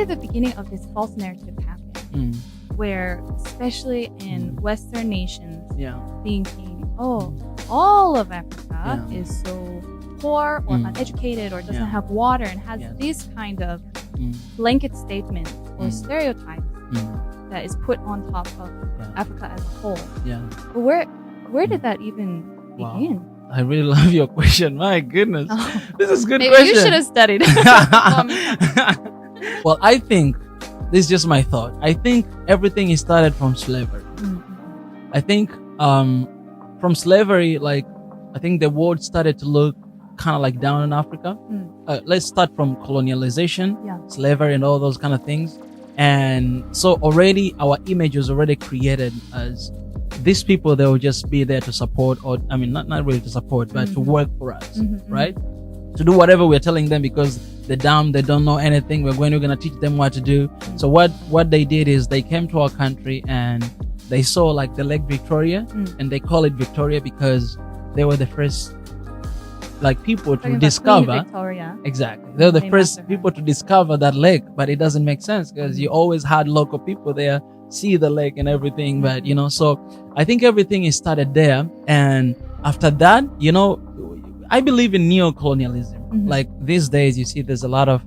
did the beginning of this false narrative happen? Where, especially in Western nations, thinking, oh, all of Africa is so poor or uneducated or doesn't have water and has this kind of blanket statement or stereotypes that is put on top of Africa as a whole. But where did that even begin? I really love your question. My goodness. This is a good Maybe question. You should have studied. Well, I think, this is just my thought. I think everything is started from slavery. I think from slavery, like, I think the world started to look kind of like down in Africa. Let's start from colonialization, slavery and all those kind of things. And so already our image was already created as these people, they will just be there to support, or I mean, not really to support, but to work for us, right? To do whatever we're telling them because they're dumb, they don't know anything. We're going to teach them what to do. So what they did is they came to our country and they saw like the Lake Victoria, and they call it Victoria because they were the first like people to discover. Exactly. They were the first people to discover that lake, but it doesn't make sense because you always had local people there see the lake and everything, but you know, so I think everything is started there. And after that, you know, I believe in neo-colonialism. Like these days, you see there's a lot of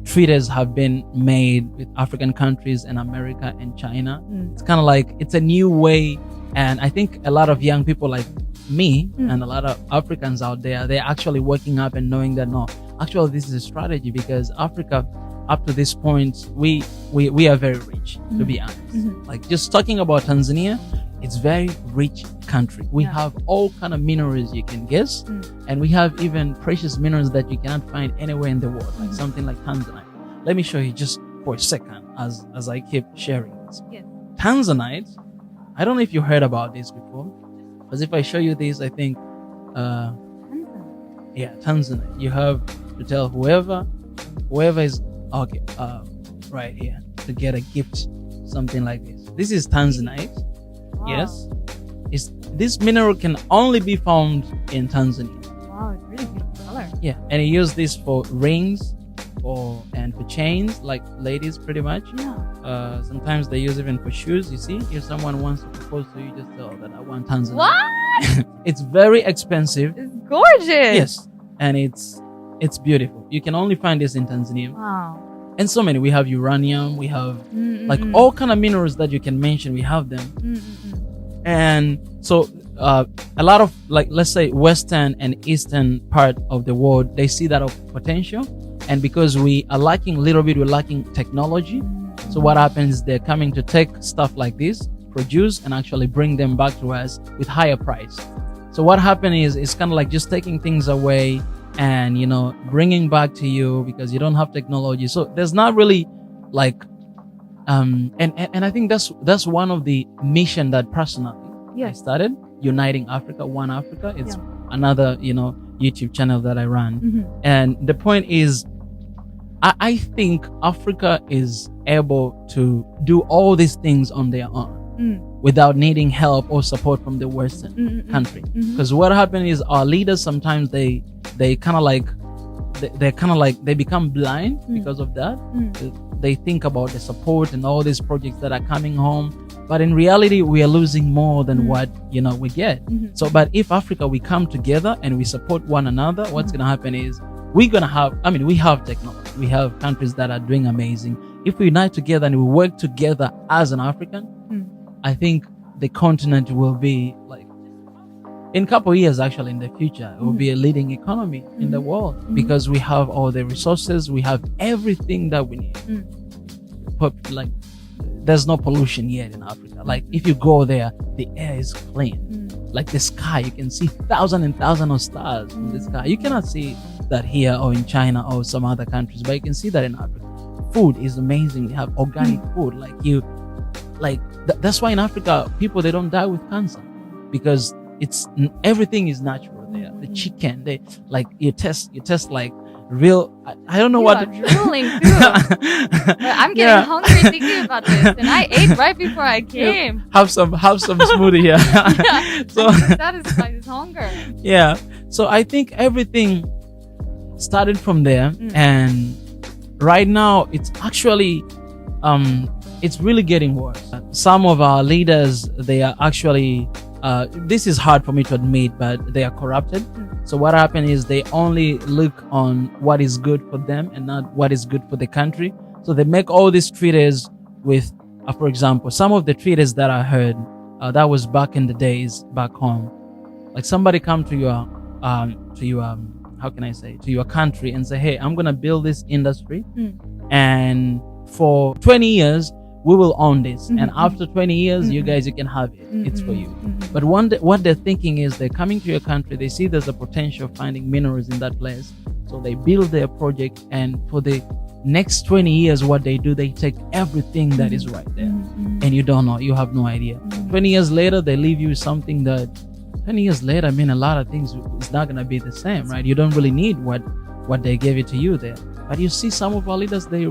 treaties have been made with African countries and America and China. It's kind of like, it's a new way. And I think a lot of young people like me and a lot of Africans out there, they're actually waking up and knowing that, no, actually this is a strategy because Africa, up to this point, we are very rich, to be honest. Like just talking about Tanzania, it's very rich country. We have all kind of minerals you can guess, and we have even precious minerals that you cannot find anywhere in the world, like something like Tanzanite. Let me show you just for a second as I keep sharing this. Tanzanite, I don't know if you heard about this before, because if I show you this, I think, Tanzanite. You have to tell whoever is okay, right here to get a gift, something like this. This is Tanzanite. Wow. Yes, this mineral can only be found in Tanzania. Wow, it's really beautiful color. Yeah, and you use this for rings, and for chains, like ladies, pretty much. Yeah. Sometimes they use even for shoes. You see, if someone wants to propose to you, just tell that I want Tanzanite. What? It's very expensive. It's gorgeous. Yes, and it's beautiful. You can only find this in Tanzania. Wow. And so many. We have uranium. We have like all kind of minerals that you can mention. We have them. And so a lot of, like, let's say Western and Eastern part of the world, they see that of potential. And because we are lacking a little bit, we're lacking technology. So what happens, they're coming to take stuff like this, produce, and actually bring them back to us with higher price. So what happened is, it's kind of like just taking things away and, you know, bringing back to you because you don't have technology. So there's not really like, and I think that's one of the mission that personally I started, Uniting Africa, One Africa. It's another, you know, YouTube channel that I run. And the point is, I think Africa is able to do all these things on their own without needing help or support from the Western country. Because what happened is our leaders, sometimes they kind of like, they become blind because of that. They think about the support and all these projects that are coming home. But in reality, we are losing more than what, you know, we get. So, but if Africa, we come together and we support one another, what's going to happen is we have technology. We have countries that are doing amazing. If we unite together and we work together as an African, I think the continent will be like, in a couple of years, actually, in the future, it will be a leading economy in the world because we have all the resources. We have everything that we need. But like, there's no pollution yet in Africa. Like, if you go there, the air is clean. Like the sky, you can see thousands and thousands of stars in the sky. You cannot see that here or in China or some other countries, but you can see that in Africa. Food is amazing. We have organic food. That's why in Africa, people, they don't die with cancer because everything is natural there. The chicken, you test like real, I don't know what. Drooling too. I'm getting hungry thinking about this, and I ate right before I came. Have some smoothie here. So satisfy this hunger. Yeah. So I think everything started from there, and right now it's actually it's really getting worse. Some of our leaders, they are actually this is hard for me to admit, but they are corrupted. So what happened is they only look on what is good for them and not what is good for the country. So they make all these treaties with, for example, some of the treaties that I heard, that was back in the days back home. Like somebody come to your how can I say, to your country and say, hey, I'm gonna build this industry, and for 20 years we will own this, and after 20 years you guys, you can have it, it's for you. But what they're thinking is they're coming to your country, they see there's a potential of finding minerals in that place, so they build their project, and for the next 20 years what they do, they take everything that is right there, and you don't know, you have no idea. 20 years later they leave you something that 20 years later, I mean, a lot of things is not gonna be the same, right? You don't really need what they gave it to you there. But you see some of our leaders, they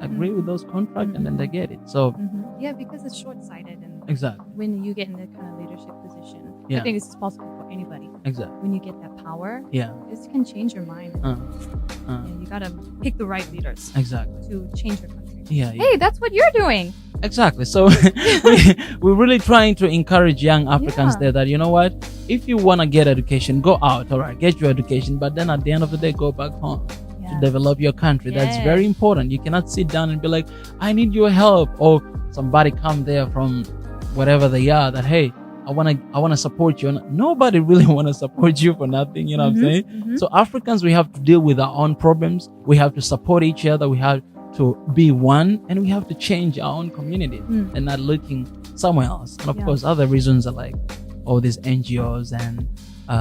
agree with those contracts, and then they get it. So yeah, because it's short-sighted, and exactly, when you get in that kind of leadership position, yeah, I think this is possible for anybody. Exactly. When you get that power, yeah, this can change your mind. Yeah, you gotta pick the right leaders. Exactly. To change your country. Yeah. Hey, that's what you're doing. Exactly. So we're really trying to encourage young Africans there that, you know what, if you want to get education, go out, all right, get your education, but then at the end of the day, go back home to develop your country. That's very important. You cannot sit down and be like, I need your help, or somebody come there from whatever they are that, hey, I want to support you. Nobody really want to support you for nothing, you know what I'm saying? So Africans, we have to deal with our own problems. We have to support each other. We have to be one, and we have to change our own community and not looking somewhere else. And of course, other reasons are like all these NGOs and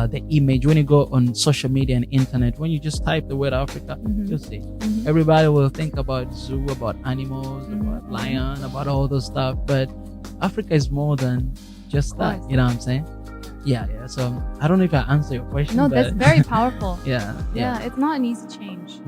the image. When you go on social media and internet, when you just type the word Africa, you'll see everybody will think about zoo, about animals, about lion, about all those stuff. But Africa is more than just that. You know what I'm saying? Yeah. So I don't know if I answer your question. No, but that's very powerful. Yeah. It's not an easy change,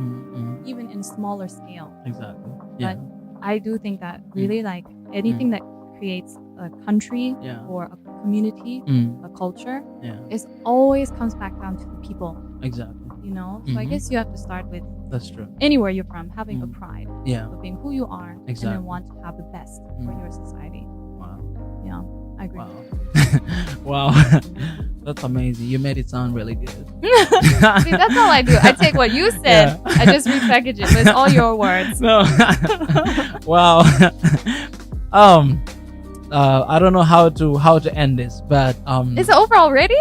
even in smaller scale. Exactly. Yeah. But I do think that really, like anything that creates a country or a community, a culture, it always comes back down to the people. Exactly. You know, so I guess you have to start with, that's true, anywhere you're from, having a pride of being who you are, and then want to have the best for your society. Wow. Yeah, I agree. Wow. That's amazing. You made it sound really good. See, that's all I do. I take what you said, I just repackage it, but it's all your words. No. Wow. I don't know how to end this, but is it over already?